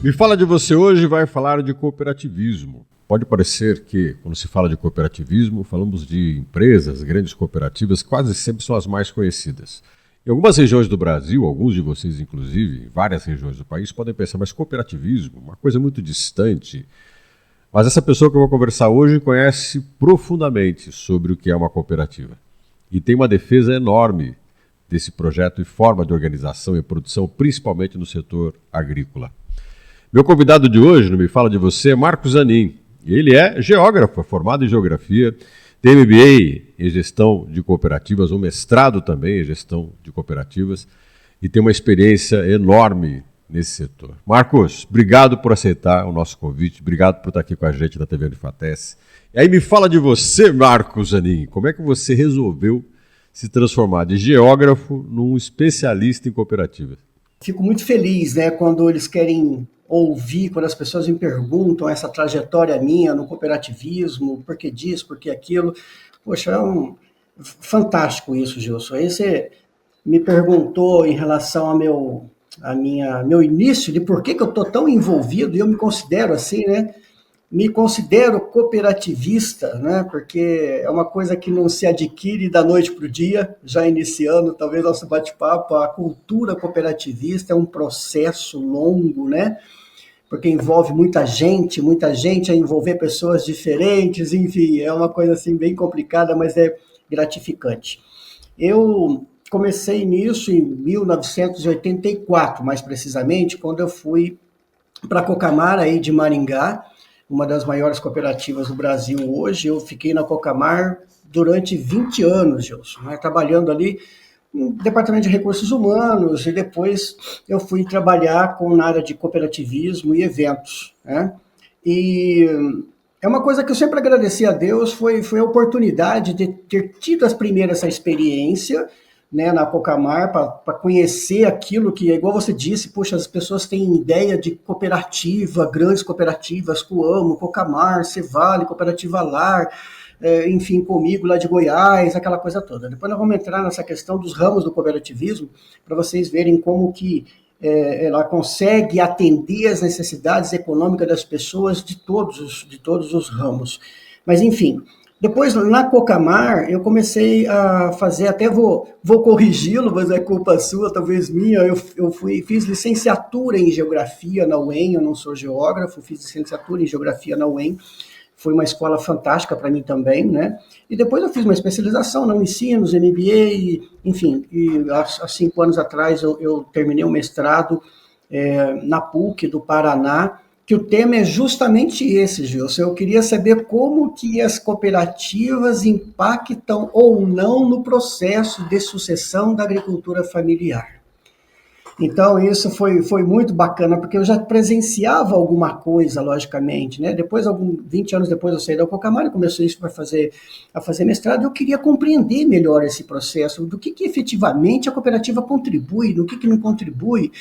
Me Fala de Você hoje vai falar de cooperativismo. Pode parecer que, quando se fala de cooperativismo, falamos de empresas, grandes cooperativas, quase sempre são as mais conhecidas. Em algumas regiões do Brasil, alguns de vocês inclusive, em várias regiões do país, podem pensar, mas cooperativismo, uma coisa muito distante. Mas essa pessoa que eu vou conversar hoje conhece profundamente sobre o que é uma cooperativa. E tem uma defesa enorme desse projeto e forma de organização e produção, principalmente no setor agrícola. Meu convidado de hoje, no Me Fala de Você, é Marcos Zanin. Ele é geógrafo, formado em geografia, tem MBA em gestão de cooperativas, um mestrado também em gestão de cooperativas e tem uma experiência enorme nesse setor. Marcos, obrigado por aceitar o nosso convite, obrigado por estar aqui com a gente na TV Unifatece. E aí me fala de você, Marcos Zanin, como é que você resolveu se transformar de geógrafo num especialista em cooperativas? Fico muito feliz, né, quando eles querem ouvir, quando as pessoas me perguntam essa trajetória minha no cooperativismo, por que disso, por que aquilo. Poxa, fantástico isso, Gilson. Aí você me perguntou em relação ao meu início, de por que eu estou tão envolvido, e eu me considero assim, né? Me considero cooperativista, né? Porque é uma coisa que não se adquire da noite para o dia, já iniciando talvez nosso bate-papo. A cultura cooperativista é um processo longo, né? Porque envolve muita gente a envolver pessoas diferentes, enfim, é uma coisa assim bem complicada, mas é gratificante. Eu comecei nisso em 1984, mais precisamente, quando eu fui para a Cocamar aí de Maringá, uma das maiores cooperativas do Brasil hoje. Eu fiquei na Cocamar durante 20 anos, Gilson, né, trabalhando ali no Departamento de Recursos Humanos, e depois eu fui trabalhar na área de cooperativismo e eventos, né? E é uma coisa que eu sempre agradeci a Deus, foi a oportunidade de ter tido as primeiras essa experiência, né, na Cocamar, para conhecer aquilo que, igual você disse, puxa, as pessoas têm ideia de cooperativa, grandes cooperativas, Coamo, Cocamar, Cevale, Cooperativa Lar, enfim, Comigo lá de Goiás, aquela coisa toda. Depois nós vamos entrar nessa questão dos ramos do cooperativismo, para vocês verem como que ela consegue atender as necessidades econômicas das pessoas de todos os ramos. Mas, enfim, depois, na Cocamar, eu comecei a fazer, até vou corrigi-lo, mas é culpa sua, talvez minha, fiz licenciatura em Geografia na UEM, eu não sou geógrafo, fiz licenciatura em Geografia na UEM, foi uma escola fantástica para mim também, né? E depois eu fiz uma especialização na Unicinos, MBA, enfim, e há 5 anos atrás eu terminei um mestrado na PUC do Paraná, que o tema é justamente esse, Gilson. Eu queria saber como que as cooperativas impactam ou não no processo de sucessão da agricultura familiar. Então, isso foi muito bacana, porque eu já presenciava alguma coisa, logicamente, né? Depois, 20 anos depois, eu saí da Cocamar e comecei isso a fazer mestrado. Eu queria compreender melhor esse processo, do que efetivamente a cooperativa contribui, no que não contribui,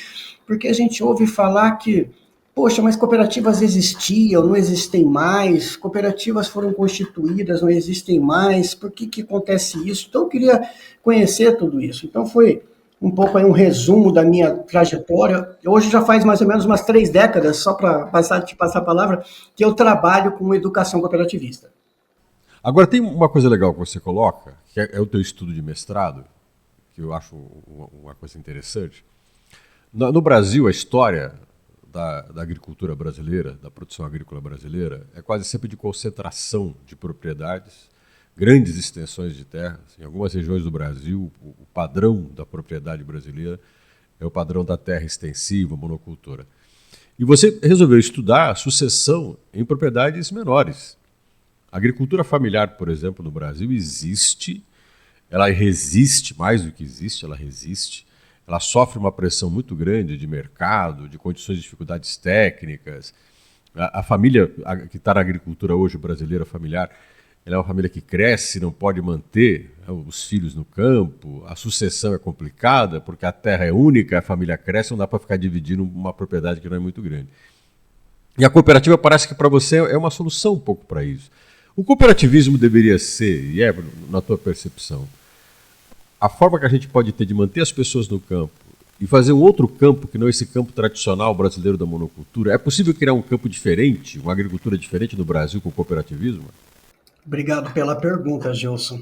porque a gente ouve falar que, poxa, mas cooperativas existiam, não existem mais, cooperativas foram constituídas, não existem mais, por que acontece isso? Então, eu queria conhecer tudo isso. Então, foi um pouco aí um resumo da minha trajetória. Hoje já faz mais ou menos umas 3 décadas, só para te passar a palavra, que eu trabalho com educação cooperativista. Agora, tem uma coisa legal que você coloca, que é o teu estudo de mestrado, que eu acho uma coisa interessante. No Brasil, a história da agricultura brasileira, da produção agrícola brasileira, é quase sempre de concentração de propriedades, grandes extensões de terras. Em algumas regiões do Brasil, o padrão da propriedade brasileira é o padrão da terra extensiva, monocultura. E você resolveu estudar a sucessão em propriedades menores. A agricultura familiar, por exemplo, no Brasil existe, ela resiste, mais do que existe, ela resiste. Ela sofre uma pressão muito grande de mercado, de condições de dificuldades técnicas. A família que está na agricultura hoje, brasileira familiar, ela é uma família que cresce, não pode manter os filhos no campo, a sucessão é complicada, porque a terra é única, a família cresce, não dá para ficar dividindo uma propriedade que não é muito grande. E a cooperativa parece que para você é uma solução um pouco para isso. O cooperativismo deveria ser, e na tua percepção, a forma que a gente pode ter de manter as pessoas no campo e fazer um outro campo que não esse campo tradicional brasileiro da monocultura? É possível criar um campo diferente, uma agricultura diferente no Brasil com o cooperativismo? Obrigado pela pergunta, Gilson.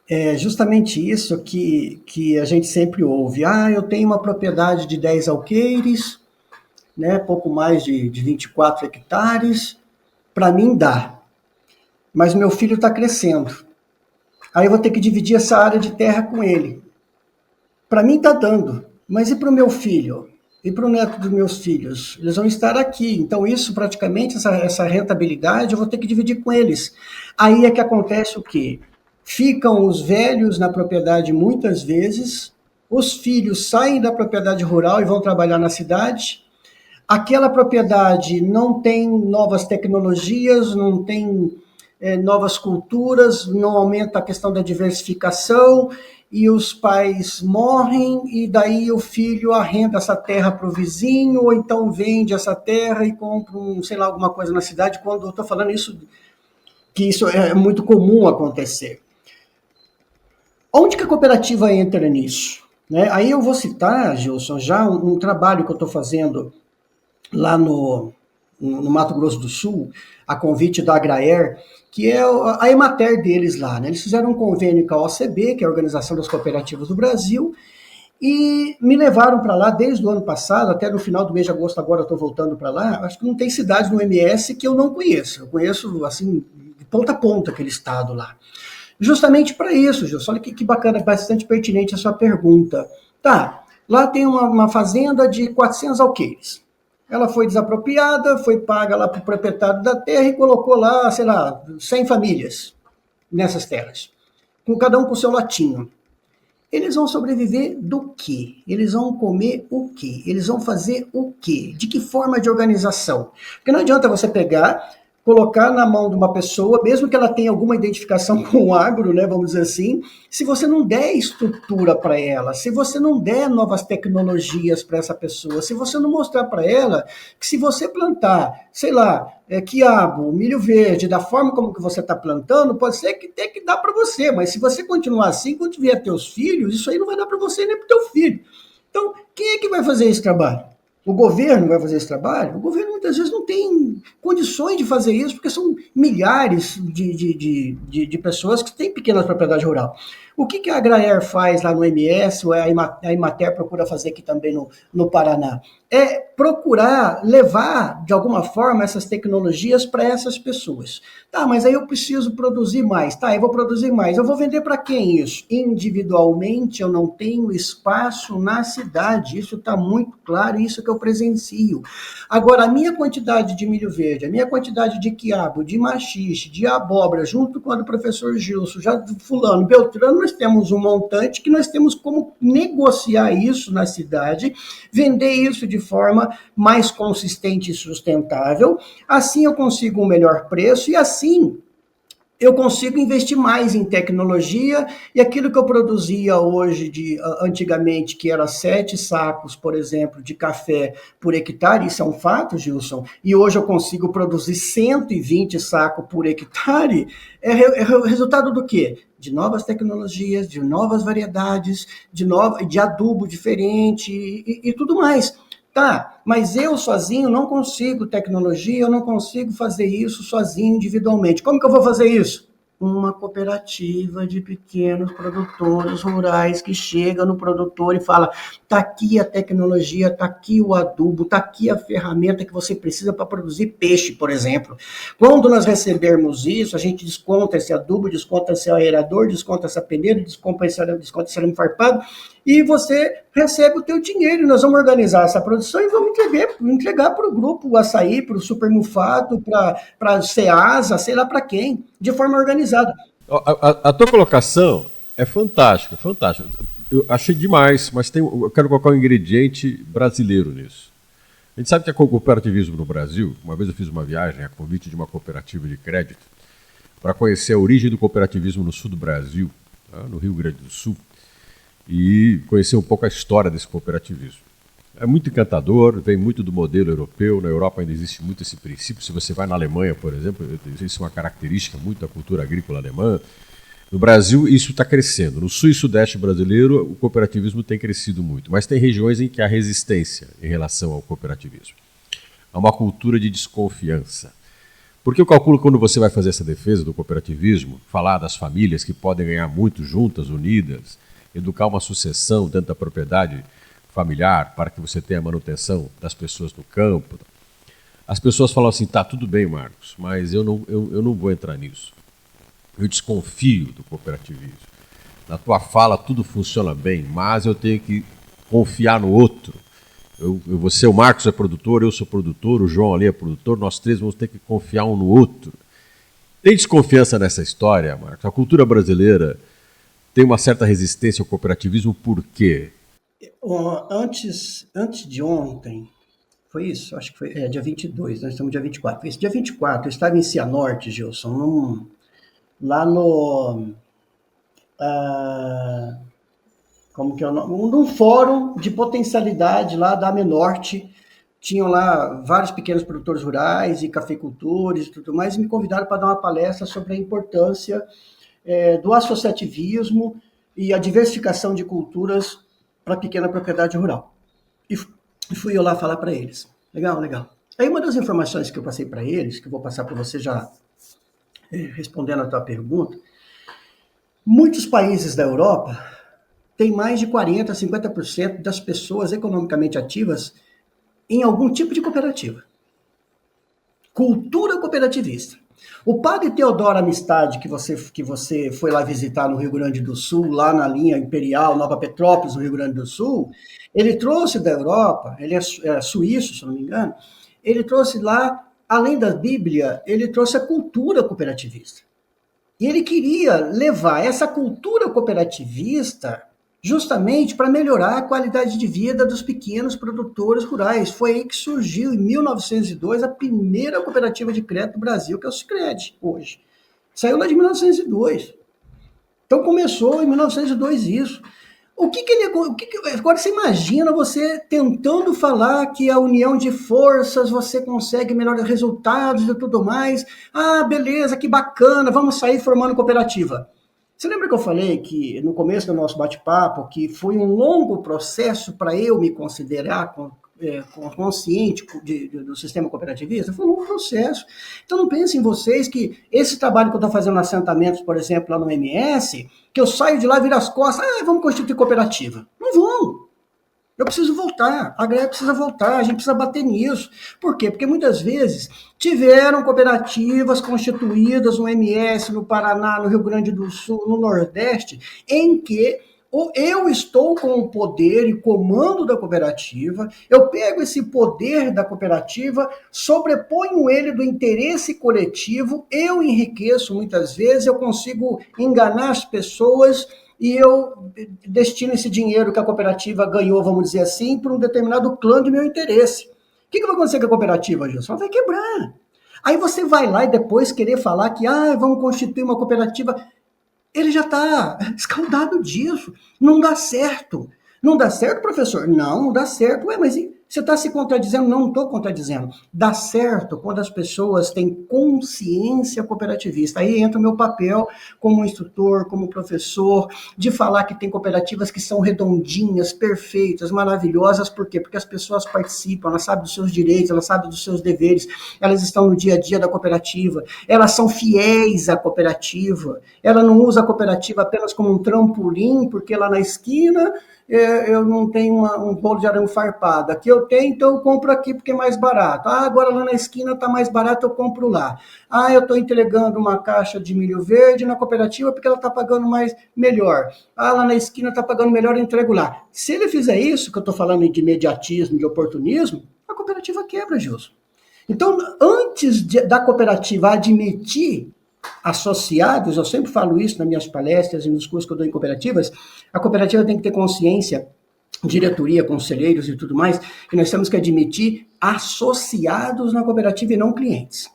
É justamente isso que a gente sempre ouve. Ah, eu tenho uma propriedade de 10 alqueires, né, pouco mais de 24 hectares, para mim dá. Mas meu filho está crescendo. Aí eu vou ter que dividir essa área de terra com ele. Para mim está dando, mas e para o meu filho? E para o neto dos meus filhos? Eles vão estar aqui. Então isso praticamente, essa rentabilidade, eu vou ter que dividir com eles. Aí é que acontece o quê? Ficam os velhos na propriedade muitas vezes, os filhos saem da propriedade rural e vão trabalhar na cidade. Aquela propriedade não tem novas tecnologias, não tem novas culturas, não aumenta a questão da diversificação, e os pais morrem, e daí o filho arrenda essa terra para o vizinho, ou então vende essa terra e compra, sei lá, alguma coisa na cidade, quando eu estou falando isso, que isso é muito comum acontecer. Onde que a cooperativa entra nisso? Né? Aí eu vou citar, Gilson, já um trabalho que eu estou fazendo lá no Mato Grosso do Sul, a convite da Agraer, que é a Emater deles lá. Né? Eles fizeram um convênio com a OCB, que é a Organização das Cooperativas do Brasil, e me levaram para lá desde o ano passado, até no final do mês de agosto, agora eu estou voltando para lá. Acho que não tem cidade no MS que eu não conheço. Eu conheço, assim, de ponta a ponta aquele estado lá. Justamente para isso, Gilson. Olha que bacana, bastante pertinente a sua pergunta. Tá, lá tem uma fazenda de 400 alqueires. Ela foi desapropriada, foi paga lá para o proprietário da terra e colocou lá, sei lá, 100 famílias nessas terras, com cada um com o seu latinho. Eles vão sobreviver do quê? Eles vão comer o quê? Eles vão fazer o quê? De que forma de organização? Porque não adianta você pegar, colocar na mão de uma pessoa, mesmo que ela tenha alguma identificação com o agro, né, vamos dizer assim, se você não der estrutura para ela, se você não der novas tecnologias para essa pessoa, se você não mostrar para ela que se você plantar, sei lá, quiabo, milho verde, da forma como que você está plantando, pode ser que tenha que dar para você, mas se você continuar assim, quando vier teus filhos, isso aí não vai dar para você nem para o teu filho. Então, quem é que vai fazer esse trabalho? O governo vai fazer esse trabalho? O governo muitas vezes não tem condições de fazer isso, porque são milhares de pessoas que têm pequenas propriedades rurais. O que a Agraer faz lá no MS, ou a Emater procura fazer aqui também no Paraná? É procurar levar, de alguma forma, essas tecnologias para essas pessoas. Tá, mas aí eu preciso produzir mais. Tá, eu vou produzir mais. Eu vou vender para quem isso? Individualmente, eu não tenho espaço na cidade. Isso está muito claro, isso que eu presencio. Agora, a minha quantidade de milho verde, a minha quantidade de quiabo, de maxixe, de abóbora, junto com a do professor Gilson, já do fulano, Beltrano, nós temos um montante que nós temos como negociar isso na cidade, vender isso de forma mais consistente e sustentável. Assim eu consigo um melhor preço e assim eu consigo investir mais em tecnologia, e aquilo que eu produzia hoje, antigamente, que era 7 sacos, por exemplo, de café por hectare, isso é um fato, Gilson, e hoje eu consigo produzir 120 sacos por hectare, é resultado do quê? De novas tecnologias, de novas variedades, de adubo diferente e tudo mais. Tá, mas eu sozinho não consigo tecnologia, eu não consigo fazer isso sozinho individualmente. Como que eu vou fazer isso? Uma cooperativa de pequenos produtores rurais que chega no produtor e fala: tá aqui a tecnologia, tá aqui o adubo, tá aqui a ferramenta que você precisa para produzir peixe, por exemplo. Quando nós recebermos isso, a gente desconta esse adubo, desconta esse aerador, desconta essa peneira, desconta esse arame farpado, e você recebe o teu dinheiro. Nós vamos organizar essa produção e vamos entregar para o grupo o açaí, para o Super Mufato, para a Ceasa, sei lá para quem, de forma organizada. A tua colocação é fantástica, fantástica. Eu achei demais, mas eu quero colocar um ingrediente brasileiro nisso. A gente sabe que é cooperativismo no Brasil. Uma vez eu fiz uma viagem a convite de uma cooperativa de crédito para conhecer a origem do cooperativismo no sul do Brasil, no Rio Grande do Sul, e conhecer um pouco a história desse cooperativismo. É muito encantador, vem muito do modelo europeu. Na Europa ainda existe muito esse princípio. Se você vai na Alemanha, por exemplo, isso é uma característica muito da cultura agrícola alemã. No Brasil, isso está crescendo. No sul e sudeste brasileiro, o cooperativismo tem crescido muito, mas tem regiões em que há resistência em relação ao cooperativismo. Há uma cultura de desconfiança. Porque eu calculo que quando você vai fazer essa defesa do cooperativismo, falar das famílias que podem ganhar muito juntas, unidas, educar uma sucessão dentro da propriedade familiar para que você tenha a manutenção das pessoas no campo, as pessoas falam assim, tá, tudo bem, Marcos, mas eu não vou entrar nisso. Eu desconfio do cooperativismo. Na tua fala tudo funciona bem, mas eu tenho que confiar no outro. Você, o Marcos é produtor, eu sou produtor, o João ali é produtor, nós três vamos ter que confiar um no outro. Tem desconfiança nessa história, Marcos? A cultura brasileira tem uma certa resistência ao cooperativismo, por quê? Antes de ontem, foi isso? Acho que foi dia 22, nós estamos dia 24. Esse dia 24, eu estava em Cianorte, Gilson, lá no... como que é o nome? Num fórum de potencialidade lá da Amenorte. Tinham lá vários pequenos produtores rurais e cafeicultores e tudo mais, e me convidaram para dar uma palestra sobre a importância do associativismo e a diversificação de culturas para a pequena propriedade rural. E fui eu lá falar para eles. Legal, legal. Aí uma das informações que eu passei para eles, que eu vou passar para você já respondendo a tua pergunta, muitos países da Europa têm mais de 40%, 50% das pessoas economicamente ativas em algum tipo de cooperativa. Cultura cooperativista. O padre Teodoro Amistade, que você foi lá visitar no Rio Grande do Sul, lá na linha Imperial, Nova Petrópolis, no Rio Grande do Sul, ele trouxe da Europa, ele é suíço, se não me engano, ele trouxe lá, além da Bíblia, ele trouxe a cultura cooperativista. E ele queria levar essa cultura cooperativista justamente para melhorar a qualidade de vida dos pequenos produtores rurais. Foi aí que surgiu, em 1902, a primeira cooperativa de crédito do Brasil, que é o Sicredi, hoje. Saiu lá de 1902. Então começou em 1902 isso. Agora você imagina você tentando falar que a união de forças você consegue melhores resultados e tudo mais. Ah, beleza, que bacana, vamos sair formando cooperativa. Você lembra que eu falei que no começo do nosso bate-papo que foi um longo processo para eu me considerar consciente do sistema cooperativista? Foi um longo processo. Então não pensem vocês que esse trabalho que eu estou fazendo nos assentamentos, por exemplo, lá no MS, que eu saio de lá e viro as costas, vamos constituir cooperativa. Não vão. Eu preciso voltar, a greve precisa voltar, a gente precisa bater nisso. Por quê? Porque muitas vezes tiveram cooperativas constituídas no MS, no Paraná, no Rio Grande do Sul, no Nordeste, em que eu estou com o poder e comando da cooperativa, eu pego esse poder da cooperativa, sobreponho ele do interesse coletivo, eu enriqueço muitas vezes, eu consigo enganar as pessoas e eu destino esse dinheiro que a cooperativa ganhou, vamos dizer assim, para um determinado clã de meu interesse. O que vai acontecer com a cooperativa, Gilson? Ela vai quebrar. Aí você vai lá e depois querer falar que vamos constituir uma cooperativa. Ele já está escaldado disso. Não dá certo. Não dá certo, professor? Não dá certo. Mas você está se contradizendo? Não estou contradizendo. Dá certo quando as pessoas têm consciência cooperativista. Aí entra o meu papel como instrutor, como professor, de falar que tem cooperativas que são redondinhas, perfeitas, maravilhosas. Por quê? Porque as pessoas participam, elas sabem dos seus direitos, elas sabem dos seus deveres, elas estão no dia a dia da cooperativa, elas são fiéis à cooperativa, ela não usa a cooperativa apenas como um trampolim, porque lá na esquina eu não tenho um bolo de arame farpado. Aqui eu tenho, então eu compro aqui porque é mais barato. Agora lá na esquina está mais barato, eu compro lá. Eu estou entregando uma caixa de milho verde na cooperativa porque ela está pagando melhor. Lá na esquina está pagando melhor, eu entrego lá. Se ele fizer isso, que eu estou falando de imediatismo, de oportunismo, a cooperativa quebra, Gilson. Então, antes da cooperativa admitir associados, eu sempre falo isso nas minhas palestras e nos cursos que eu dou em cooperativas, a cooperativa tem que ter consciência, diretoria, conselheiros e tudo mais, que nós temos que admitir associados na cooperativa e não clientes.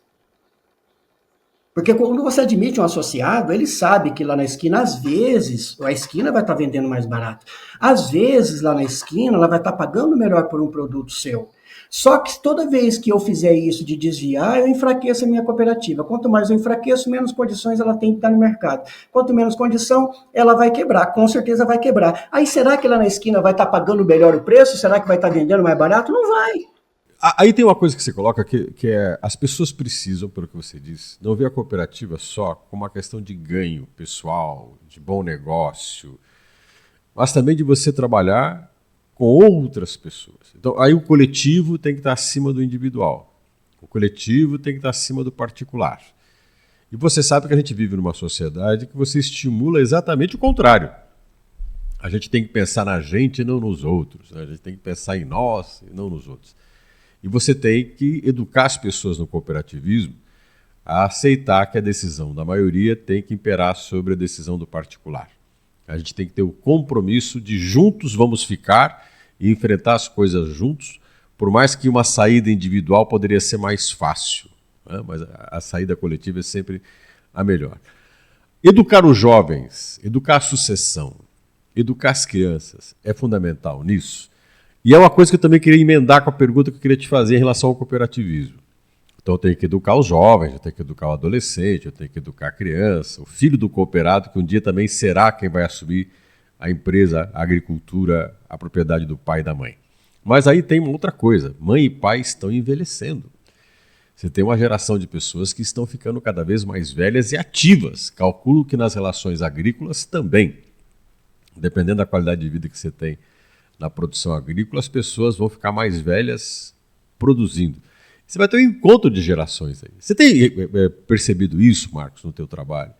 Porque quando você admite um associado, ele sabe que lá na esquina, às vezes, a esquina vai estar vendendo mais barato. Às vezes, lá na esquina, ela vai estar pagando melhor por um produto seu. Só que toda vez que eu fizer isso de desviar, eu enfraqueço a minha cooperativa. Quanto mais eu enfraqueço, menos condições ela tem que estar no mercado. Quanto menos condição, ela vai quebrar. Com certeza vai quebrar. Aí será que lá na esquina vai estar pagando melhor o preço? Será que vai estar vendendo mais barato? Não vai. Aí tem uma coisa que você coloca que é as pessoas precisam, pelo que você disse, não ver a cooperativa só como uma questão de ganho pessoal, de bom negócio, mas também de você trabalhar com outras pessoas. Então, aí o coletivo tem que estar acima do individual. O coletivo tem que estar acima do particular. E você sabe que a gente vive numa sociedade que você estimula exatamente o contrário. A gente tem que pensar na gente e não nos outros. Né? A gente tem que pensar em nós e não nos outros. E você tem que educar as pessoas no cooperativismo a aceitar que a decisão da maioria tem que imperar sobre a decisão do particular. A gente tem que ter o compromisso de juntos vamos ficar e enfrentar as coisas juntos, por mais que uma saída individual poderia ser mais fácil, né? Mas a saída coletiva é sempre a melhor. Educar os jovens, educar a sucessão, educar as crianças é fundamental nisso. E é uma coisa que eu também queria emendar com a pergunta que eu queria te fazer em relação ao cooperativismo. Então eu tenho que educar os jovens, eu tenho que educar o adolescente, eu tenho que educar a criança, o filho do cooperado, que um dia também será quem vai assumir a empresa, a agricultura, a propriedade do pai e da mãe. Mas aí tem uma outra coisa, mãe e pai estão envelhecendo. Você tem uma geração de pessoas que estão ficando cada vez mais velhas e ativas. Calculo que nas relações agrícolas também. Dependendo da qualidade de vida que você tem na produção agrícola, as pessoas vão ficar mais velhas produzindo. Você vai ter um encontro de gerações aí. Você tem percebido isso, Marcos, no teu trabalho?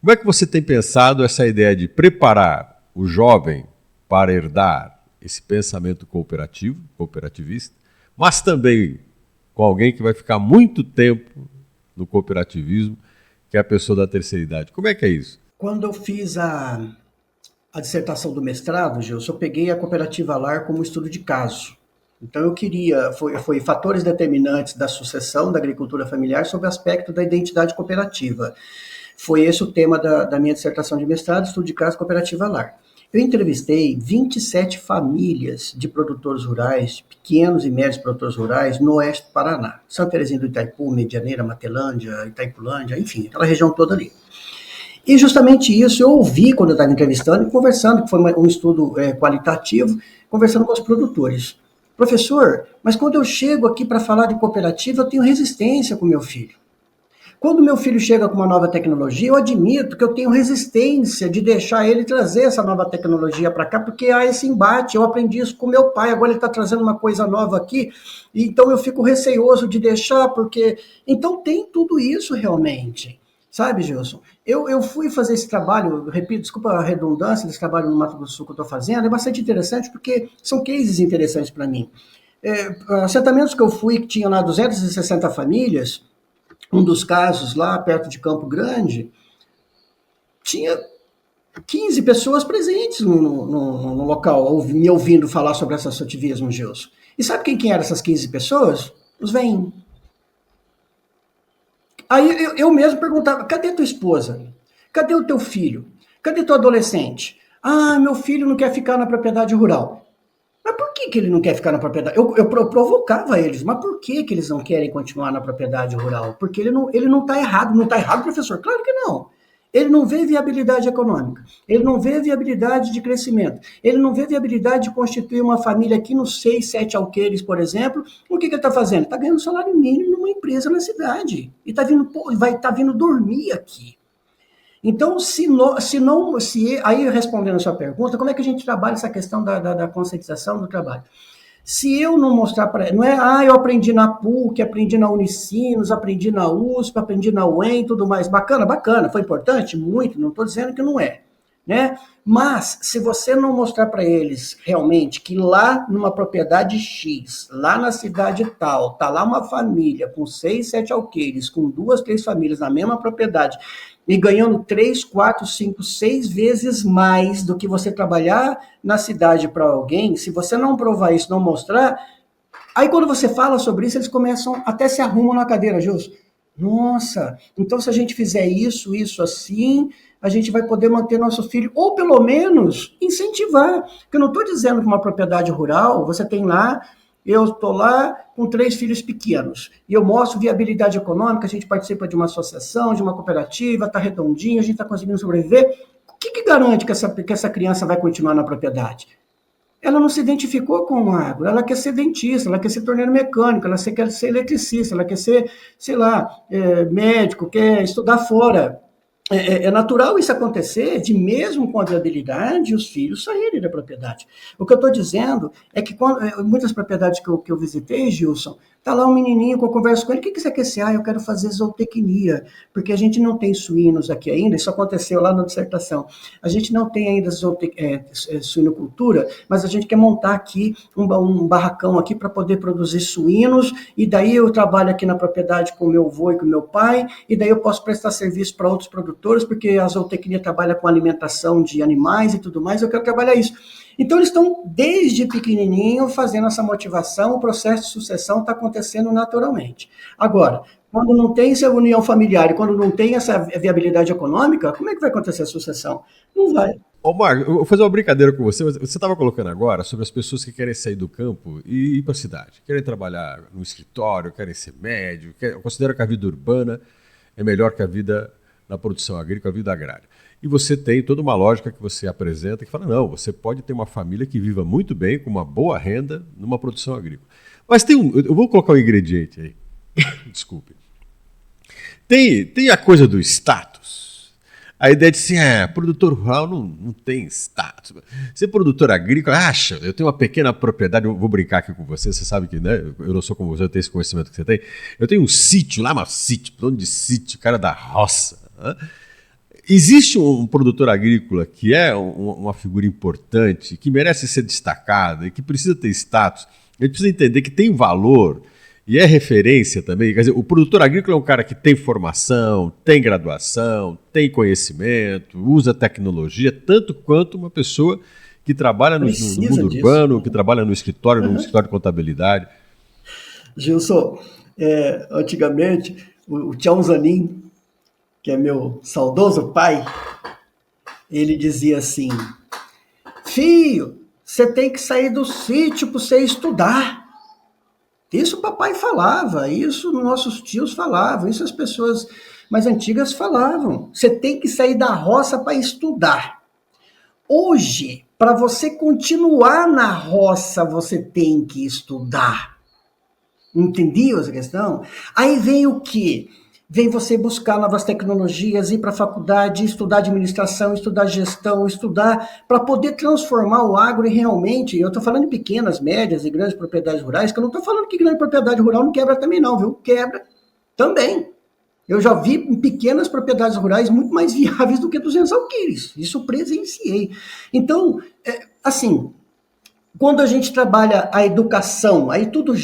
Como é que você tem pensado essa ideia de preparar o jovem para herdar esse pensamento cooperativo, cooperativista, mas também com alguém que vai ficar muito tempo no cooperativismo, que é a pessoa da terceira idade? Como é que é isso? Quando eu fiz a dissertação do mestrado, Gilson, eu peguei a cooperativa Lar como estudo de caso. Então eu queria, foi fatores determinantes da sucessão da agricultura familiar sob o aspecto da identidade cooperativa. Foi esse o tema da minha dissertação de mestrado, estudo de caso cooperativa Lar. Eu entrevistei 27 famílias de produtores rurais, pequenos e médios produtores rurais, no oeste do Paraná. Santa Terezinha do Itaipu, Medianeira, Matelândia, Itaipulândia, enfim, aquela região toda ali. E justamente isso eu ouvi quando eu estava entrevistando e conversando, que foi um estudo qualitativo, conversando com os produtores. Professor, mas quando eu chego aqui para falar de cooperativa, eu tenho resistência com meu filho. Quando meu filho chega com uma nova tecnologia, eu admito que eu tenho resistência de deixar ele trazer essa nova tecnologia para cá, porque há esse embate. Eu aprendi isso com meu pai, agora ele está trazendo uma coisa nova aqui, então eu fico receoso de deixar, porque... Então tem tudo isso realmente. Sabe, Gilson? Eu fui fazer esse trabalho, repito, desculpa a redundância desse trabalho no Mato Grosso do Sul que eu estou fazendo, é bastante interessante porque são cases interessantes para mim. Assentamentos que eu fui, que tinham lá 260 famílias, um dos casos lá perto de Campo Grande, tinha 15 pessoas presentes no local, me ouvindo falar sobre associativismo, Gilson. E sabe quem eram essas 15 pessoas? Os velhinhos. Aí eu mesmo perguntava, cadê tua esposa? Cadê o teu filho? Cadê teu adolescente? Ah, meu filho não quer ficar na propriedade rural. Mas por que ele não quer ficar na propriedade? Eu provocava eles, mas por que eles não querem continuar na propriedade rural? Porque ele não está errado. Não está errado, professor? Claro que não. Ele não vê viabilidade econômica, ele não vê viabilidade de crescimento, ele não vê viabilidade de constituir uma família aqui nos 6, 7 alqueires, por exemplo. O que ele está fazendo? Está ganhando salário mínimo numa empresa na cidade e vai estar vindo dormir aqui. Então, aí respondendo a sua pergunta, como é que a gente trabalha essa questão da conscientização do trabalho? Se eu não mostrar para ele, não é, eu aprendi na PUC, aprendi na Unicinos, aprendi na USP, aprendi na UEM e tudo mais. Bacana, foi importante? Muito, não estou dizendo que não é. Né? Mas, se você não mostrar para eles realmente que lá numa propriedade X, lá na cidade tal, tá lá uma família com 6, 7 alqueires, com 2, 3 famílias na mesma propriedade, e ganhando 3, 4, 5, 6 vezes mais do que você trabalhar na cidade para alguém, se você não provar isso, não mostrar, aí quando você fala sobre isso, eles começam, até se arrumam na cadeira, Gilson. Nossa, então se a gente fizer isso assim, a gente vai poder manter nosso filho, ou pelo menos incentivar. Porque eu não estou dizendo que uma propriedade rural, você tem lá Eu estou lá com 3 filhos pequenos e eu mostro viabilidade econômica, a gente participa de uma associação, de uma cooperativa, está redondinho, a gente está conseguindo sobreviver. O que garante que essa criança vai continuar na propriedade? Ela não se identificou com o agro, ela quer ser dentista, ela quer ser torneiro mecânico, ela quer ser eletricista, ela quer ser, sei lá, médico, quer estudar fora. É natural isso acontecer, de mesmo com a viabilidade, os filhos saírem da propriedade. O que eu estou dizendo é que muitas propriedades que eu visitei, Gilson, está lá um menininho que eu converso com ele, o que você quer ser? Eu quero fazer zootecnia, porque a gente não tem suínos aqui ainda, isso aconteceu lá na dissertação, a gente não tem ainda suinocultura, mas a gente quer montar aqui um barracão aqui para poder produzir suínos, e daí eu trabalho aqui na propriedade com o meu avô e com o meu pai, e daí eu posso prestar serviço para outros produtores, porque a zootecnia trabalha com alimentação de animais e tudo mais, eu quero trabalhar isso. Então, eles estão, desde pequenininho, fazendo essa motivação, o processo de sucessão está acontecendo naturalmente. Agora, quando não tem essa união familiar e quando não tem essa viabilidade econômica, como é que vai acontecer a sucessão? Não vai. Ô, Marco, eu vou fazer uma brincadeira com você. Você estava colocando agora sobre as pessoas que querem sair do campo e ir para a cidade. Querem trabalhar no escritório, querem ser médico, consideram que a vida urbana é melhor que a vida na produção agrícola, a vida agrária. E você tem toda uma lógica que você apresenta que fala, não, você pode ter uma família que viva muito bem, com uma boa renda, numa produção agrícola. Mas eu vou colocar um ingrediente aí. Desculpe. Tem a coisa do status. A ideia de assim, produtor rural não tem status. Ser produtor agrícola, eu tenho uma pequena propriedade, eu vou brincar aqui com você sabe que, né, eu não sou como você, eu tenho esse conhecimento que você tem. Eu tenho um sítio lá, mas dono de sítio, cara da roça. Né? Existe um produtor agrícola que é uma figura importante, que merece ser destacada e que precisa ter status. A gente precisa entender que tem valor e é referência também. Quer dizer, o produtor agrícola é um cara que tem formação, tem graduação, tem conhecimento, usa tecnologia, tanto quanto uma pessoa que trabalha no mundo urbano, que trabalha no escritório de contabilidade. Gilson, antigamente, o Tião Zanin, que é meu saudoso pai, ele dizia assim, filho, você tem que sair do sítio para você estudar. Isso o papai falava, isso nossos tios falavam, isso as pessoas mais antigas falavam. Você tem que sair da roça para estudar. Hoje, para você continuar na roça, você tem que estudar. Entendiam essa questão? Aí vem o quê? Vem você buscar novas tecnologias, ir para a faculdade, estudar administração, estudar gestão, estudar para poder transformar o agro em realmente, eu estou falando de pequenas, médias e grandes propriedades rurais, que eu não estou falando que grande propriedade rural não quebra também não, viu? Quebra também. Eu já vi pequenas propriedades rurais muito mais viáveis do que 200 alqueires. Isso presenciei. Então, assim, quando a gente trabalha a educação, aí tudo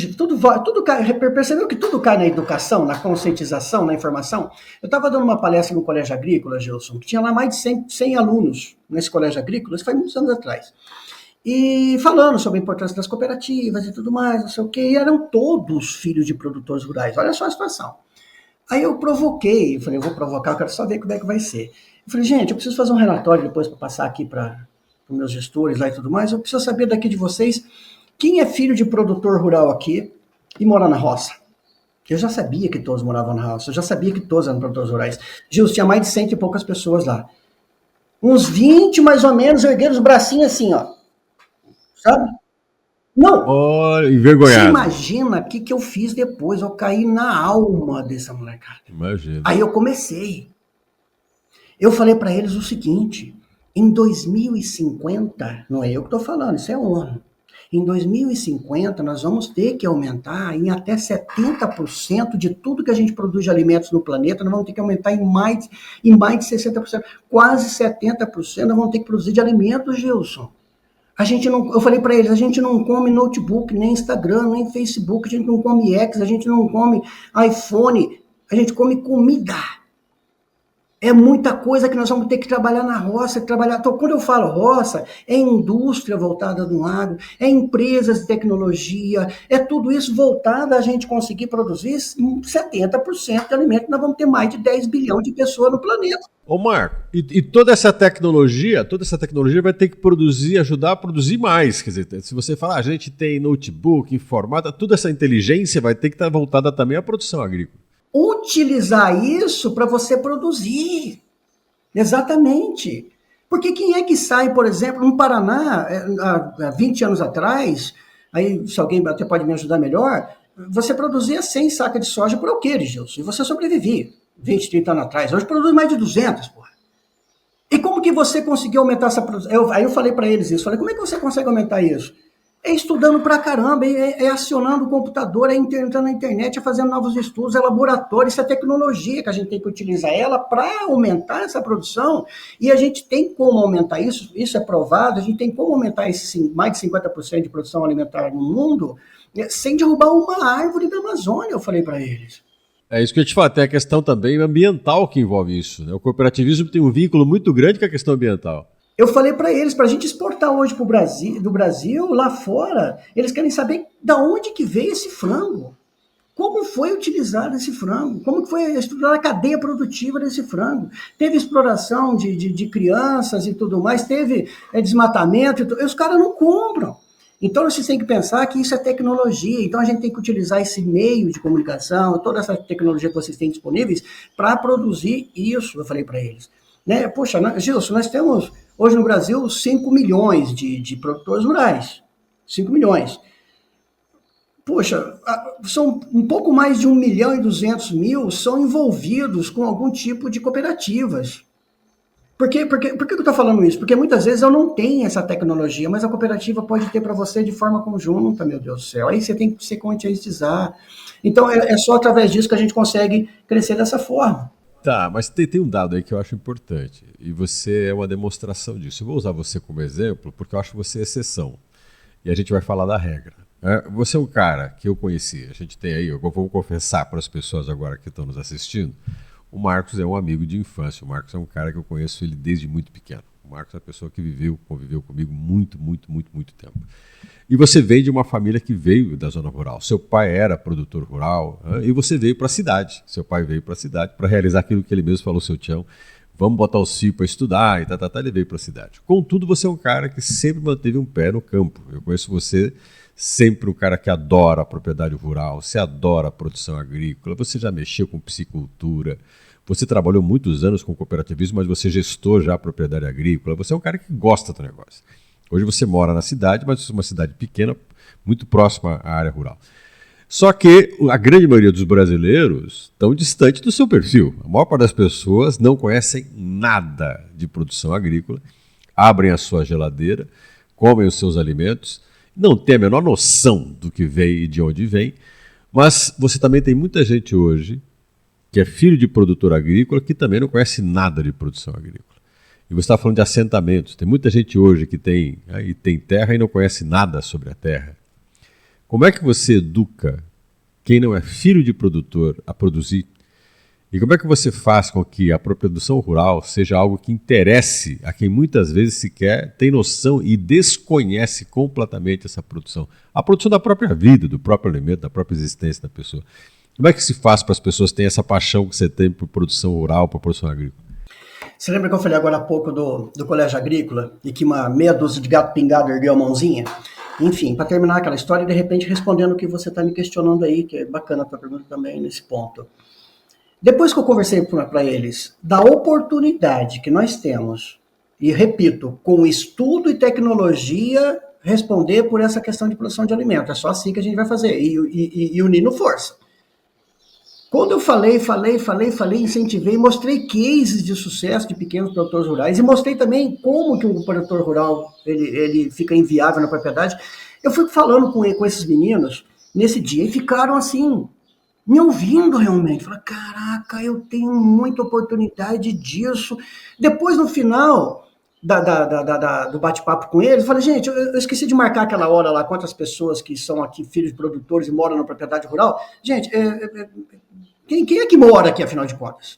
cai, percebeu que tudo cai na educação, na conscientização, na informação? Eu estava dando uma palestra no Colégio Agrícola, Gilson, que tinha lá mais de 100 alunos nesse Colégio Agrícola, isso faz muitos anos atrás. E falando sobre a importância das cooperativas e tudo mais, não sei o quê, e eram todos filhos de produtores rurais, olha só a situação. Aí eu provoquei, eu falei, eu vou provocar, eu quero só ver como é que vai ser. Eu falei, gente, eu preciso fazer um relatório depois para passar aqui para os meus gestores lá e tudo mais, eu preciso saber daqui de vocês quem é filho de produtor rural aqui e mora na roça. Eu já sabia que todos moravam na roça, eu já sabia que todos eram produtores rurais. Gilson, tinha mais de 100 e poucas pessoas lá. Uns 20 mais ou menos ergueram os bracinhos assim, ó. Sabe? Não. Oh, envergonhado. Você imagina o que eu fiz depois? Eu caí na alma dessa molecada. Imagina. Aí eu comecei. Eu falei para eles o seguinte, em 2050, não é eu que estou falando, isso é ONU. Em 2050, nós vamos ter que aumentar em até 70% de tudo que a gente produz de alimentos no planeta, nós vamos ter que aumentar em mais de 60%, quase 70%, nós vamos ter que produzir de alimentos, Gilson. Eu falei para eles, a gente não come notebook, nem Instagram, nem Facebook, a gente não come X, a gente não come iPhone, a gente come comida. É muita coisa que nós vamos ter que trabalhar na roça, trabalhar. Então, quando eu falo roça, é indústria voltada no agro, é empresas de tecnologia, é tudo isso voltado a gente conseguir produzir 70% de alimento. Nós vamos ter mais de 10 bilhões de pessoas no planeta. Ô Marco, e toda essa tecnologia vai ter que produzir, ajudar a produzir mais. Quer dizer, se você falar, a gente tem notebook, informática, toda essa inteligência vai ter que estar voltada também à produção agrícola. Utilizar isso para você produzir. Exatamente. Porque quem é que sai, por exemplo, no Paraná, há 20 anos atrás, aí se alguém até pode me ajudar melhor, você produzia 100 sacas de soja por alqueire, Gilson, e você sobrevivia 20, 30 anos atrás. Hoje produz mais de 200, porra. E como que você conseguiu aumentar essa produção? Aí eu falei para eles isso, falei, como é que você consegue aumentar isso? É estudando pra caramba, é acionando o computador, é entrando na internet, é fazendo novos estudos, é laboratório, isso é tecnologia que a gente tem que utilizar ela para aumentar essa produção, e a gente tem como aumentar isso, isso é provado, a gente tem como aumentar esse mais de 50% de produção alimentar no mundo, sem derrubar uma árvore da Amazônia, eu falei para eles. É isso que eu te falo, tem a questão também ambiental que envolve isso. Né? O cooperativismo tem um vínculo muito grande com a questão ambiental. Eu falei para eles, para a gente exportar hoje pro Brasil, do Brasil, lá fora, eles querem saber da onde que veio esse frango. Como foi utilizado esse frango? Como foi estudada a cadeia produtiva desse frango? Teve exploração de crianças e tudo mais, teve desmatamento, e os caras não compram. Então, vocês têm que pensar que isso é tecnologia. Então, a gente tem que utilizar esse meio de comunicação, toda essa tecnologia que vocês têm disponíveis, para produzir isso, eu falei para eles. Né? Poxa, Gilson, nós temos hoje no Brasil 5 milhões de produtores rurais. 5 milhões. Poxa, são um pouco mais de 1.200.000 são envolvidos com algum tipo de cooperativas. Por que eu estou falando isso? Porque muitas vezes eu não tenho essa tecnologia, mas a cooperativa pode ter para você de forma conjunta, meu Deus do céu. Aí você tem que se conscientizar. Então é só através disso que a gente consegue crescer dessa forma. Tá, mas tem um dado aí que eu acho importante, e você é uma demonstração disso. Eu vou usar você como exemplo, porque eu acho você exceção. E a gente vai falar da regra. Você é um cara que eu conheci, a gente tem aí, eu vou confessar para as pessoas agora que estão nos assistindo, o Marcos é um amigo de infância, o Marcos é um cara que eu conheço ele desde muito pequeno. O Marcos é uma pessoa que conviveu comigo muito tempo. E você vem de uma família que veio da zona rural. Seu pai era produtor rural, e você veio para a cidade. Seu pai veio para a cidade para realizar aquilo que ele mesmo falou, seu Tião. Vamos botar o filho para estudar e ele veio para a cidade. Contudo, você é um cara que sempre manteve um pé no campo. Eu conheço você sempre um cara que adora a propriedade rural, você adora a produção agrícola, você já mexeu com piscicultura, você trabalhou muitos anos com cooperativismo, mas você gestou já a propriedade agrícola, você é um cara que gosta do negócio. Hoje você mora na cidade, mas uma cidade pequena, muito próxima à área rural. Só que a grande maioria dos brasileiros estão distante do seu perfil. A maior parte das pessoas não conhecem nada de produção agrícola, abrem a sua geladeira, comem os seus alimentos, não tem a menor noção do que vem e de onde vem, mas você também tem muita gente hoje que é filho de produtor agrícola que também não conhece nada de produção agrícola. E você está falando de assentamentos. Tem muita gente hoje que tem terra e não conhece nada sobre a terra. Como é que você educa quem não é filho de produtor a produzir? E como é que você faz com que a produção rural seja algo que interesse a quem muitas vezes sequer tem noção e desconhece completamente essa produção? A produção da própria vida, do próprio alimento, da própria existência da pessoa. Como é que se faz para as pessoas terem essa paixão que você tem por produção rural, por produção agrícola? Você lembra que eu falei agora há pouco do colégio agrícola e que uma meia dúzia de gato pingado ergueu a mãozinha? Enfim, para terminar aquela história e de repente respondendo o que você está me questionando aí, que é bacana a tua pergunta também nesse ponto. Depois que eu conversei para eles da oportunidade que nós temos, e repito, com estudo e tecnologia, responder por essa questão de produção de alimentos. É só assim que a gente vai fazer, e unindo força. Quando eu falei, incentivei, mostrei cases de sucesso de pequenos produtores rurais e mostrei também como que um produtor rural ele fica inviável na propriedade. Eu fui falando com esses meninos nesse dia e ficaram assim, me ouvindo realmente. Falaram, caraca, eu tenho muita oportunidade disso. Depois, no final do bate-papo com eles, eu falei, gente, eu esqueci de marcar aquela hora lá, quantas pessoas que são aqui filhos de produtores e moram na propriedade rural. Gente, quem é que mora aqui, afinal de contas?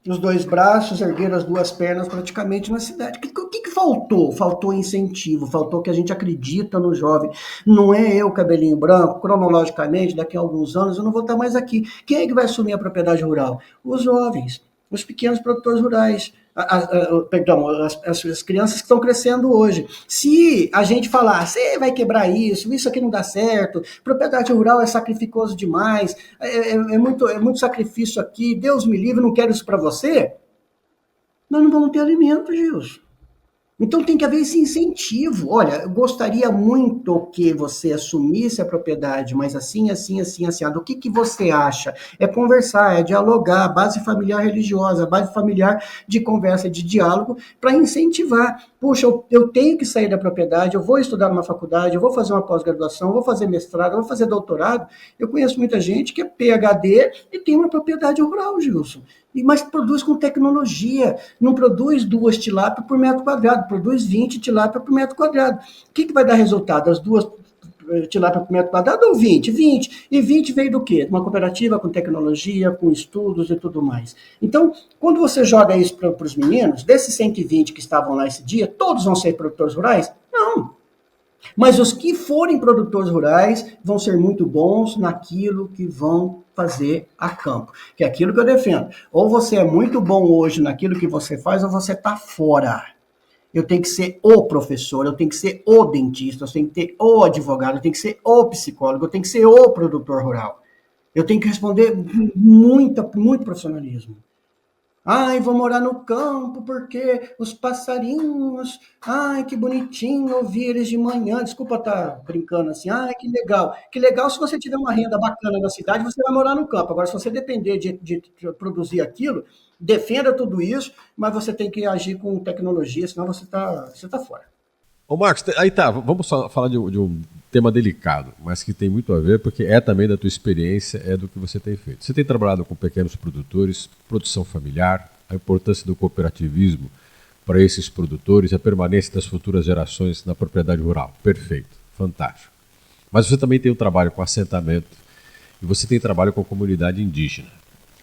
os dois braços, ergueram as duas pernas praticamente na cidade. O que faltou? Faltou incentivo, faltou que a gente acredita no jovem. Não é eu, cabelinho branco, cronologicamente, daqui a alguns anos eu não vou estar mais aqui. Quem é que vai assumir a propriedade rural? Os jovens, os pequenos produtores rurais. Perdão, as crianças que estão crescendo hoje. Se a gente falar, você vai quebrar isso aqui não dá certo, propriedade rural é sacrificoso demais, é muito sacrifício aqui, Deus me livre, não quero isso para você, nós não vamos ter alimento, Gilson. Então tem que haver esse incentivo. Olha, eu gostaria muito que você assumisse a propriedade, mas assim, assim, assim, assim. O que você acha? É conversar, é dialogar, base familiar religiosa, base familiar de conversa, de diálogo, para incentivar. Puxa, eu tenho que sair da propriedade, eu vou estudar numa faculdade, eu vou fazer uma pós-graduação, eu vou fazer mestrado, eu vou fazer doutorado. Eu conheço muita gente que é PhD e tem uma propriedade rural, Gilson. Mas produz com tecnologia, não produz 2 tilápias por metro quadrado, produz 20 tilápias por metro quadrado. O que vai dar resultado? As 2 tilápias por metro quadrado ou 20? 20. E 20 veio do quê? Uma cooperativa com tecnologia, com estudos e tudo mais. Então, quando você joga isso para os meninos, desses 120 que estavam lá esse dia, todos vão ser produtores rurais? Não. Mas os que forem produtores rurais vão ser muito bons naquilo que vão fazer a campo, que é aquilo que eu defendo. Ou você é muito bom hoje naquilo que você faz, ou você está fora. Eu tenho que ser o professor, eu tenho que ser o dentista, eu tenho que ter o advogado, eu tenho que ser o psicólogo, eu tenho que ser o produtor rural. Eu tenho que responder muito profissionalismo. Ai, vou morar no campo porque os passarinhos, ai, que bonitinho ouvir eles de manhã. Desculpa estar brincando assim. Ai, que legal. Que legal se você tiver uma renda bacana na cidade, você vai morar no campo. Agora, se você depender de produzir aquilo, defenda tudo isso, mas você tem que agir com tecnologia, senão você tá fora. Ô Marcos, aí tá, vamos falar de um tema delicado, mas que tem muito a ver, porque é também da tua experiência, é do que você tem feito. Você tem trabalhado com pequenos produtores, produção familiar, a importância do cooperativismo para esses produtores, a permanência das futuras gerações na propriedade rural. Perfeito, fantástico. Mas você também tem um trabalho com assentamento e você tem trabalho com a comunidade indígena.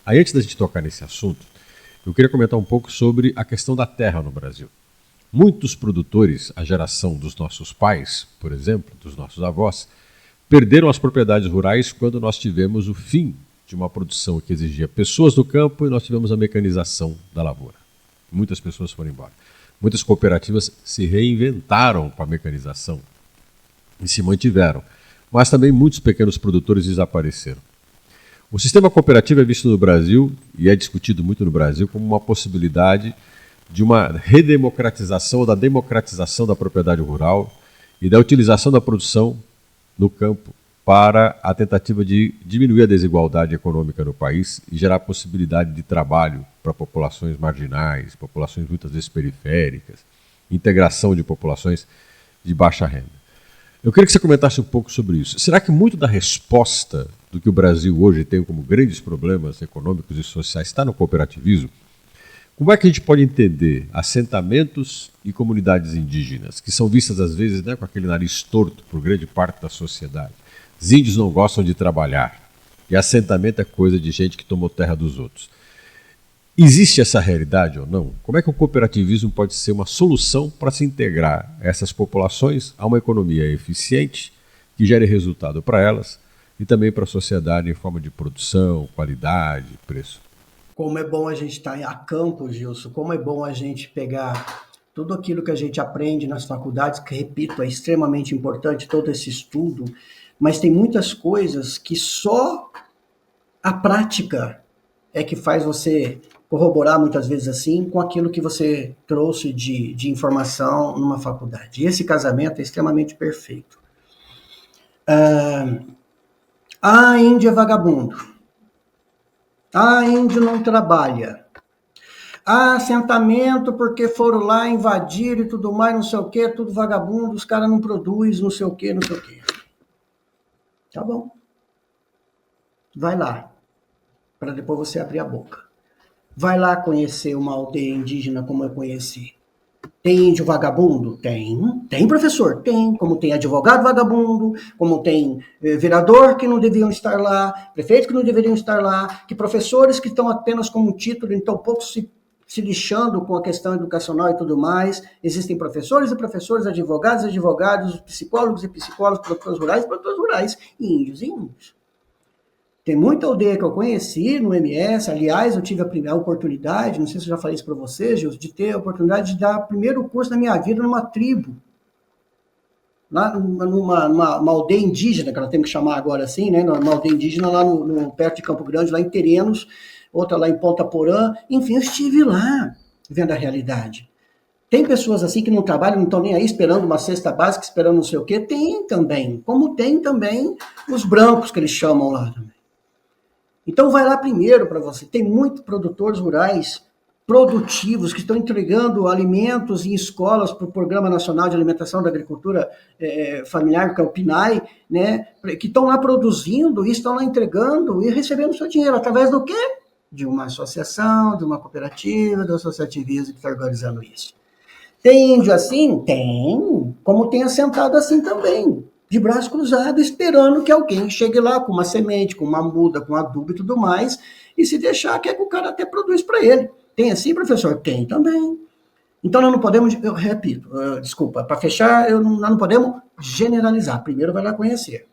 Aí antes da gente tocar nesse assunto, eu queria comentar um pouco sobre a questão da terra no Brasil. Muitos produtores, a geração dos nossos pais, por exemplo, dos nossos avós, perderam as propriedades rurais quando nós tivemos o fim de uma produção que exigia pessoas no campo e nós tivemos a mecanização da lavoura. Muitas pessoas foram embora. Muitas cooperativas se reinventaram com a mecanização e se mantiveram, mas também muitos pequenos produtores desapareceram. O sistema cooperativo é visto no Brasil e é discutido muito no Brasil como uma possibilidade de uma redemocratização ou da democratização da propriedade rural e da utilização da produção no campo para a tentativa de diminuir a desigualdade econômica no país e gerar possibilidade de trabalho para populações marginais, populações muitas vezes periféricas, integração de populações de baixa renda. Eu queria que você comentasse um pouco sobre isso. Será que muito da resposta do que o Brasil hoje tem como grandes problemas econômicos e sociais está no cooperativismo? Como é que a gente pode entender assentamentos e comunidades indígenas, que são vistas às vezes com aquele nariz torto por grande parte da sociedade? Os índios não gostam de trabalhar e assentamento é coisa de gente que tomou terra dos outros. Existe essa realidade ou não? Como é que o cooperativismo pode ser uma solução para se integrar essas populações a uma economia eficiente, que gere resultado para elas e também para a sociedade em forma de produção, qualidade, preço? Como é bom a gente estar a campo, Gilson, como é bom a gente pegar tudo aquilo que a gente aprende nas faculdades, que, repito, é extremamente importante, todo esse estudo, mas tem muitas coisas que só a prática é que faz você corroborar, muitas vezes assim, com aquilo que você trouxe de informação numa faculdade. E esse casamento é extremamente perfeito. Índio é vagabundo. Índio não trabalha. Assentamento porque foram lá invadir e tudo mais, não sei o quê, tudo vagabundo, os caras não produzem, não sei o quê, não sei o quê. Tá bom. Vai lá, para depois você abrir a boca. Vai lá conhecer uma aldeia indígena como eu conheci. Tem índio vagabundo? Tem. Tem professor? Tem. Como tem advogado vagabundo, como tem vereador que não deviam estar lá, prefeitos que não deveriam estar lá, que professores que estão apenas com um título, então pouco se lixando com a questão educacional e tudo mais. Existem professores e professores, advogados e advogados, psicólogos e psicólogos, produtores rurais, e índios. Tem muita aldeia que eu conheci no MS, aliás, eu tive a oportunidade, não sei se eu já falei isso para vocês, Gilson, de ter a oportunidade de dar o primeiro curso da minha vida numa tribo, lá numa aldeia indígena, que ela tem que chamar agora assim, né? Uma aldeia indígena lá perto de Campo Grande, lá em Terenos, outra lá em Ponta Porã, enfim, eu estive lá, vendo a realidade. Tem pessoas assim que não trabalham, não estão nem aí esperando uma cesta básica, esperando não sei o quê, tem também, como tem também os brancos que eles chamam lá também. Então vai lá primeiro para você. Tem muitos produtores rurais produtivos que estão entregando alimentos em escolas para o Programa Nacional de Alimentação da Agricultura Familiar, que é o PNAE, né, que estão lá produzindo e estão lá entregando e recebendo seu dinheiro. Através do quê? De uma associação, de uma cooperativa, do associativismo que está organizando isso. Tem índio assim? Tem. Como tem assentado assim também. De braço cruzado, esperando que alguém chegue lá com uma semente, com uma muda, com adubo e tudo mais, e se deixar, quer que o cara até produz para ele. Tem assim, professor? Tem também. Então, nós não podemos, eu repito, desculpa, para fechar, nós não podemos generalizar. Primeiro vai lá conhecer.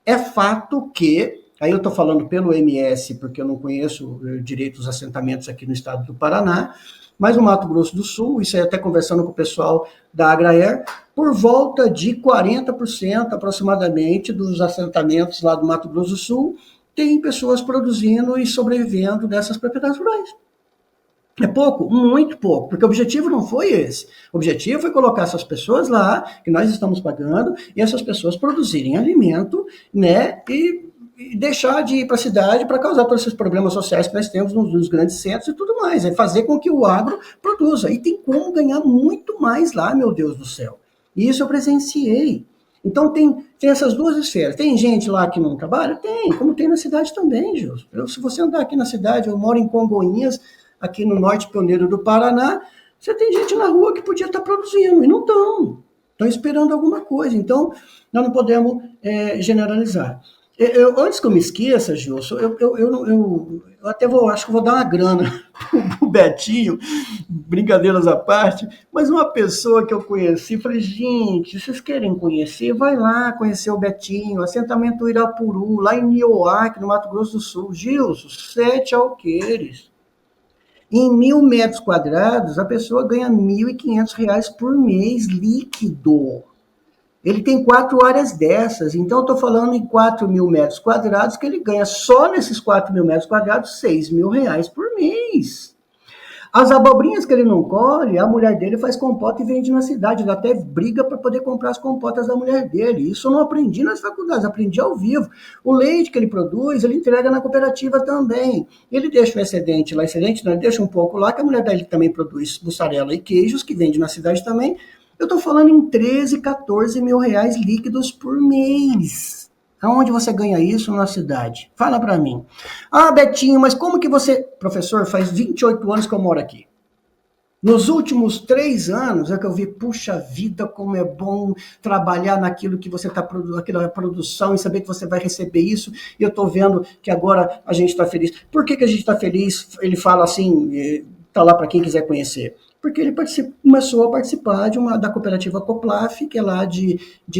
É fato que, aí eu estou falando pelo MS, porque eu não conheço direito os assentamentos aqui no estado do Paraná, mas no Mato Grosso do Sul, isso aí até conversando com o pessoal da Agraer, por volta de 40% aproximadamente dos assentamentos lá do Mato Grosso do Sul tem pessoas produzindo e sobrevivendo dessas propriedades rurais. É pouco? Muito pouco, porque o objetivo não foi esse. O objetivo foi colocar essas pessoas lá, que nós estamos pagando, e essas pessoas produzirem alimento, né, e deixar de ir para a cidade para causar todos esses problemas sociais que nós temos nos grandes centros e tudo mais. É fazer com que o agro produza. E tem como ganhar muito mais lá, meu Deus do céu. E isso eu presenciei. Então tem essas duas esferas. Tem gente lá que não trabalha? Tem, como tem na cidade também, Gilson. Se você andar aqui na cidade, eu moro em Congonhas, aqui no norte pioneiro do Paraná, você tem gente na rua que podia estar produzindo, e não estão. Estão esperando alguma coisa. Então, nós não podemos generalizar. Antes que eu me esqueça, Gilson, eu até acho que vou dar uma grana pro Betinho, brincadeiras à parte, mas uma pessoa que eu conheci, falei, gente, vocês querem conhecer? Vai lá conhecer o Betinho, assentamento Irapuru, lá em Nioaque, no Mato Grosso do Sul. Gilson, 7 alqueires. Em 1.000 metros quadrados, a pessoa ganha R$ 1.500 por mês líquido. Ele tem 4 áreas dessas, então eu estou falando em 4.000 metros quadrados, que ele ganha só nesses 4.000 metros quadrados R$ 6.000 por mês. As abobrinhas que ele não colhe, a mulher dele faz compota e vende na cidade, ele até briga para poder comprar as compotas da mulher dele. Isso eu não aprendi nas faculdades, aprendi ao vivo. O leite que ele produz, ele entrega na cooperativa também. Ele deixa o excedente lá, excedente não, ele deixa um pouco lá, que a mulher dele também produz mussarela e queijos, que vende na cidade também. Eu estou falando em 13, 14 mil reais líquidos por mês. Aonde você ganha isso na cidade? Fala para mim. Ah, Betinho, mas como que você... Professor, faz 28 anos que eu moro aqui. Nos últimos 3 anos é que eu vi, puxa vida, como é bom trabalhar naquilo que você está produzindo, aquela produção, e saber que você vai receber isso, e eu estou vendo que agora a gente está feliz. Por que a gente está feliz? Ele fala assim, está lá para quem quiser conhecer. Porque ele começou a participar da cooperativa Coplaf, que é lá de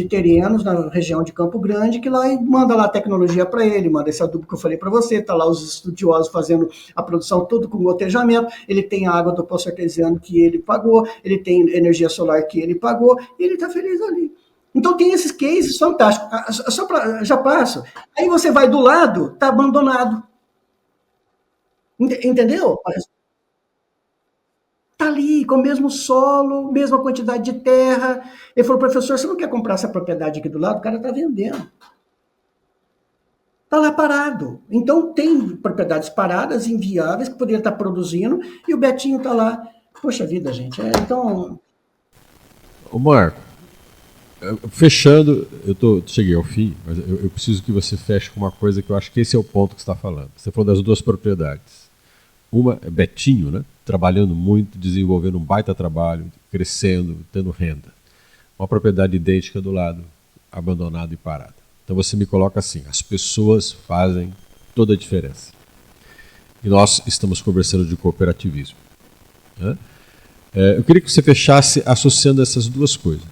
Terenos, na região de Campo Grande, que lá manda lá a tecnologia para ele, manda esse adubo que eu falei para você, está lá os estudiosos fazendo a produção tudo com gotejamento, ele tem a água do poço artesiano que ele pagou, ele tem energia solar que ele pagou, e ele está feliz ali. Então tem esses cases fantásticos. Já passo. Aí você vai do lado, está abandonado. Entendeu? Está ali, com o mesmo solo, mesma quantidade de terra. Ele falou, professor, você não quer comprar essa propriedade aqui do lado? O cara está vendendo. Está lá parado. Então, tem propriedades paradas, inviáveis, que poderiam estar produzindo, e o Betinho está lá. Poxa vida, gente. Então... Ô Marco, fechando, cheguei ao fim, mas eu preciso que você feche com uma coisa que eu acho que esse é o ponto que você está falando. Você falou das 2 propriedades. Uma é Betinho, né? Trabalhando muito, desenvolvendo um baita trabalho, crescendo, tendo renda. Uma propriedade idêntica do lado, abandonada e parada. Então você me coloca assim, as pessoas fazem toda a diferença. E nós estamos conversando de cooperativismo, né? Eu queria que você fechasse associando essas duas coisas.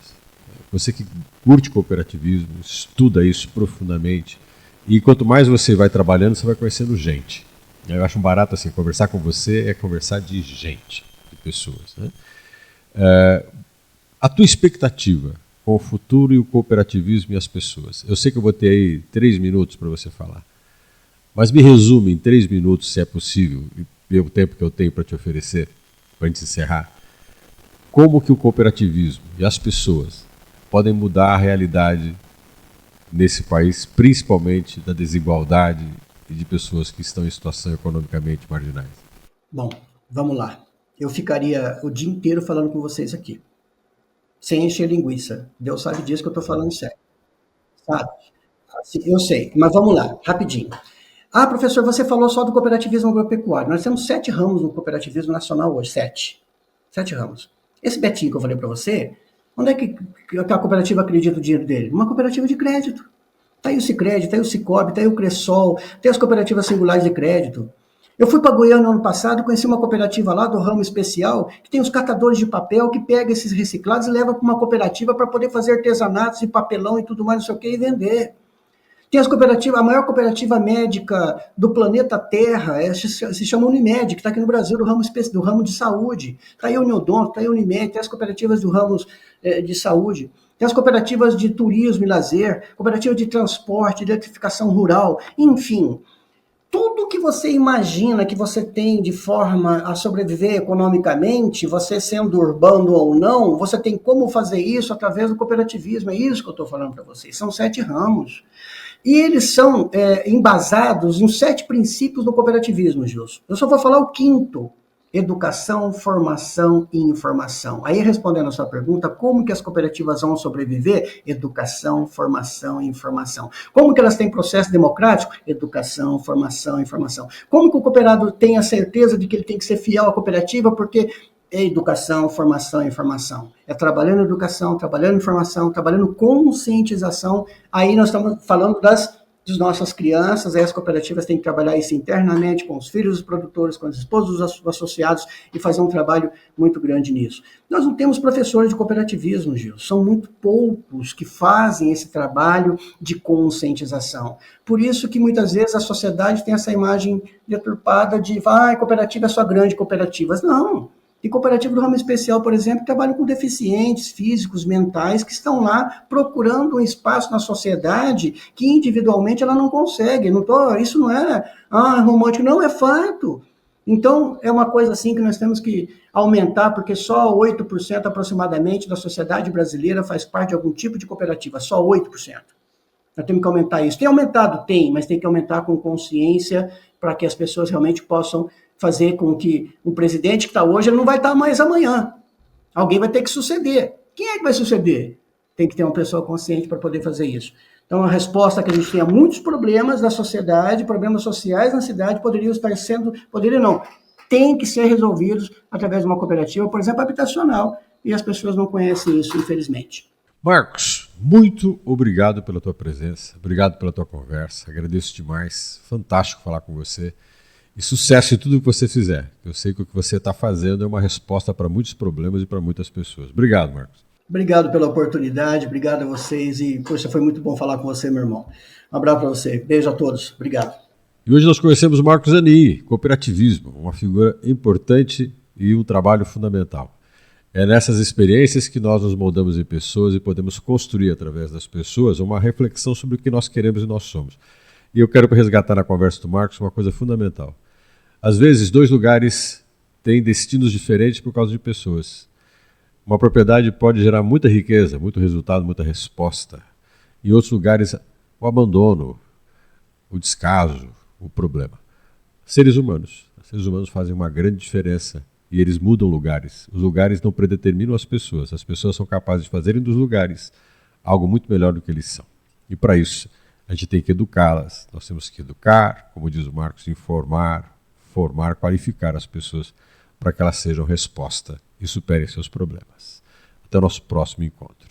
Você que curte cooperativismo, estuda isso profundamente, e quanto mais você vai trabalhando, você vai conhecendo gente. Eu acho um barato assim, conversar com você é conversar de gente, de pessoas, né? A tua expectativa com o futuro e o cooperativismo e as pessoas. Eu sei que eu vou ter aí 3 minutos para você falar, mas me resume em 3 minutos, se é possível, e pelo tempo que eu tenho para te oferecer, para a gente encerrar, como que o cooperativismo e as pessoas podem mudar a realidade nesse país, principalmente da desigualdade e de pessoas que estão em situação economicamente marginais. Bom, vamos lá. Eu ficaria o dia inteiro falando com vocês aqui, sem encher linguiça. Deus sabe disso que eu estou falando sério. Sabe? Assim, eu sei, mas vamos lá, rapidinho. Ah, professor, você falou só do cooperativismo agropecuário. Nós temos 7 ramos no cooperativismo nacional hoje, 7. 7 ramos. Esse Betinho que eu falei para você, onde é que a cooperativa acredita o dinheiro dele? Uma cooperativa de crédito. Está aí o Sicredi, está aí o Cicobi, está aí o Cressol, tem as cooperativas singulares de crédito. Eu fui para Goiânia no ano passado e conheci uma cooperativa lá do ramo especial, que tem os catadores de papel que pega esses reciclados e leva para uma cooperativa para poder fazer artesanatos e papelão e tudo mais, não sei o que, e vender. Tem as cooperativas, a maior cooperativa médica do planeta Terra, se chama Unimed, que está aqui no Brasil, do ramo de saúde. Está aí a Uniodonto, está aí a Unimed, tem as cooperativas do ramo de saúde. Tem as cooperativas de turismo e lazer, cooperativa de transporte, de eletrificação rural, enfim. Tudo que você imagina que você tem de forma a sobreviver economicamente, você sendo urbano ou não, você tem como fazer isso através do cooperativismo. É isso que eu estou falando para vocês. São 7 ramos. E eles são embasados em 7 princípios do cooperativismo, Gilson. Eu só vou falar o 5º. Educação, formação e informação. Aí, respondendo a sua pergunta, como que as cooperativas vão sobreviver? Educação, formação e informação. Como que elas têm processo democrático? Educação, formação e informação. Como que o cooperado tem a certeza de que ele tem que ser fiel à cooperativa? Porque é educação, formação e informação. É trabalhando em educação, trabalhando em informação, trabalhando conscientização. Aí nós estamos falando das nossas crianças, aí as cooperativas têm que trabalhar isso internamente com os filhos dos produtores, com as esposas dos associados e fazer um trabalho muito grande nisso. Nós não temos professores de cooperativismo, Gil, são muito poucos que fazem esse trabalho de conscientização. Por isso que muitas vezes a sociedade tem essa imagem deturpada de cooperativa é só grande cooperativas. Não. E cooperativa do ramo especial, por exemplo, trabalham com deficientes físicos, mentais, que estão lá procurando um espaço na sociedade que individualmente ela não consegue. Isso não é romântico, não, é fato. Então, é uma coisa assim que nós temos que aumentar, porque só 8% aproximadamente da sociedade brasileira faz parte de algum tipo de cooperativa, só 8%. Nós temos que aumentar isso. Tem aumentado? Tem, mas tem que aumentar com consciência para que as pessoas realmente possam fazer com que o presidente que está hoje ele não vai estar mais amanhã. Alguém vai ter que suceder. Quem é que vai suceder? Tem que ter uma pessoa consciente para poder fazer isso. Então, a resposta é que a gente tem a muitos problemas da sociedade, problemas sociais na cidade, tem que ser resolvidos através de uma cooperativa, por exemplo, habitacional, e as pessoas não conhecem isso, infelizmente. Marcos, muito obrigado pela tua presença, obrigado pela tua conversa, agradeço demais, fantástico falar com você. E sucesso em tudo que você fizer. Eu sei que o que você está fazendo é uma resposta para muitos problemas e para muitas pessoas. Obrigado, Marcos. Obrigado pela oportunidade, obrigado a vocês e, poxa, foi muito bom falar com você, meu irmão. Um abraço para você, beijo a todos, obrigado. E hoje nós conhecemos o Marcos Zanii, cooperativismo, uma figura importante e um trabalho fundamental. É nessas experiências que nós nos moldamos em pessoas e podemos construir, através das pessoas, uma reflexão sobre o que nós queremos e nós somos. E eu quero resgatar na conversa do Marcos uma coisa fundamental. Às vezes, 2 lugares têm destinos diferentes por causa de pessoas. Uma propriedade pode gerar muita riqueza, muito resultado, muita resposta. Em outros lugares, o abandono, o descaso, o problema. Seres humanos fazem uma grande diferença e eles mudam lugares. Os lugares não predeterminam as pessoas são capazes de fazerem dos lugares algo muito melhor do que eles são. E para isso, a gente tem que educá-las, nós temos que educar, como diz o Marcos, informar, formar, qualificar as pessoas para que elas sejam resposta e superem seus problemas. Até o nosso próximo encontro.